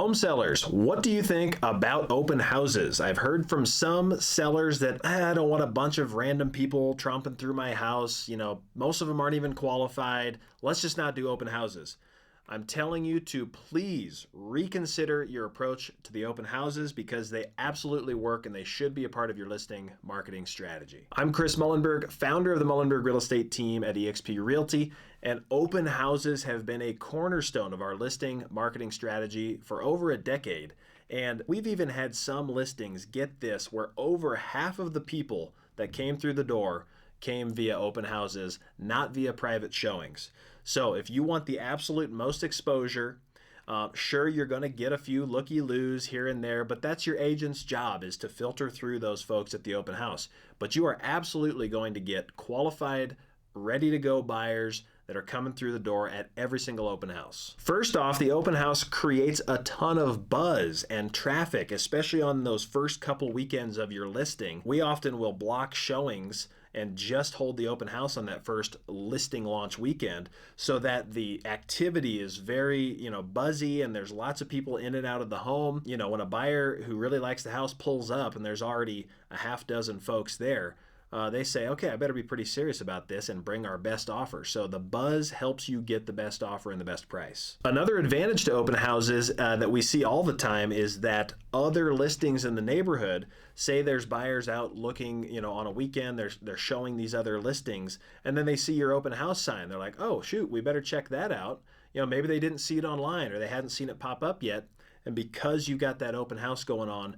Home sellers, what do you think about open houses? I've heard from some sellers that I don't want a bunch of random people tromping through my house. Most of them aren't even qualified. Let's just not do open houses. I'm telling you to please reconsider your approach to the open houses because they absolutely work and they should be a part of your listing marketing strategy. I'm Chris Mullenberg, founder of the Mullenberg Real Estate team at eXp Realty, and open houses have been a cornerstone of our listing marketing strategy for over a decade. And we've even had some listings, get this, where over half of the people that came through the door came via open houses, not via private showings. So if you want the absolute most exposure, sure, you're going to get a few looky-loos here and there, but that's your agent's job, is to filter through those folks at the open house. But you are absolutely going to get qualified, ready-to-go buyers that are coming through the door at every single open house. First off, the open house creates a ton of buzz and traffic, especially on those first couple weekends of your listing. We often will block showings and just hold the open house on that first listing launch weekend so that the activity is very, buzzy and there's lots of people in and out of the home. When a buyer who really likes the house pulls up and there's already a half dozen folks there, they say, okay, I better be pretty serious about this and bring our best offer. So the buzz helps you get the best offer and the best price. Another advantage to open houses that we see all the time is that other listings in the neighborhood, say there's buyers out looking, on a weekend, they're showing these other listings, and then they see your open house sign. They're like, oh, shoot, we better check that out. Maybe they didn't see it online or they hadn't seen it pop up yet. And because you got that open house going on,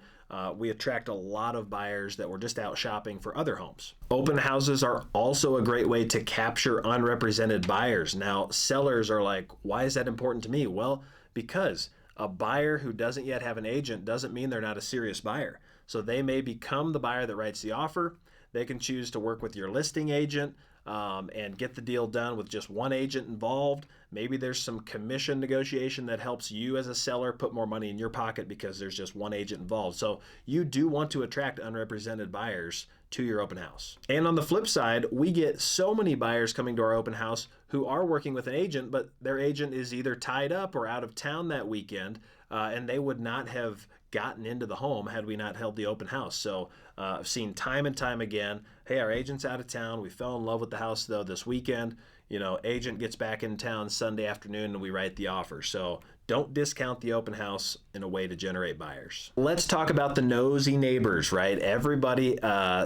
we attract a lot of buyers that were just out shopping for other homes. Open houses are also a great way to capture unrepresented buyers. Now, sellers are like, why is that important to me? Well, because a buyer who doesn't yet have an agent doesn't mean they're not a serious buyer. So they may become the buyer that writes the offer. They can choose to work with your listing agent and get the deal done with just one agent involved. Maybe there's some commission negotiation that helps you as a seller put more money in your pocket because there's just one agent involved. So you do want to attract unrepresented buyers to your open house. And on the flip side, we get so many buyers coming to our open house who are working with an agent, but their agent is either tied up or out of town that weekend, and they would not have gotten into the home had we not held the open house. So I've seen time and time again, hey, our agent's out of town. We fell in love with the house though this weekend. Agent gets back in town Sunday afternoon and we write the offer. So don't discount the open house in a way to generate buyers. Let's talk about the nosy neighbors, right? Everybody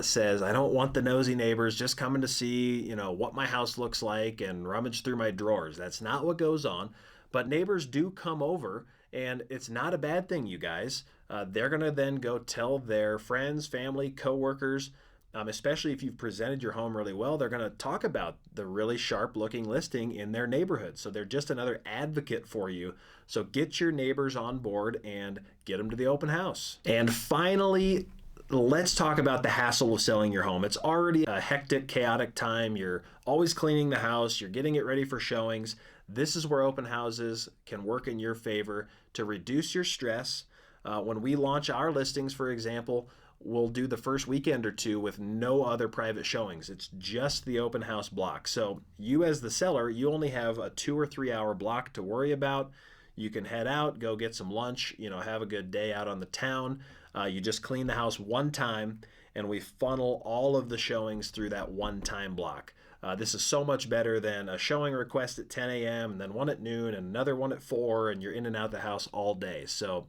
says, I don't want the nosy neighbors just coming to see, what my house looks like and rummage through my drawers. That's not what goes on. But neighbors do come over, and it's not a bad thing, you guys. They're going to then go tell their friends, family, coworkers, especially if you've presented your home really well, they're going to talk about the really sharp looking listing in their neighborhood. So they're just another advocate for you. So get your neighbors on board and get them to the open house. And finally, let's talk about the hassle of selling your home. It's already a hectic, chaotic time. You're always cleaning the house. You're getting it ready for showings. This is where open houses can work in your favor to reduce your stress. When we launch our listings, for example, we'll do the first weekend or two with no other private showings. It's just the open house block. So you as the seller, you only have a 2 or 3 hour block to worry about. You can head out, go get some lunch, have a good day out on the town. You just clean the house one time, and we funnel all of the showings through that one-time block. This is so much better than a showing request at 10 a.m. and then one at noon and another one at 4, and you're in and out the house all day. So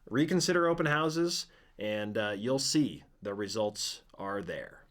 reconsider open houses, and you'll see the results are there.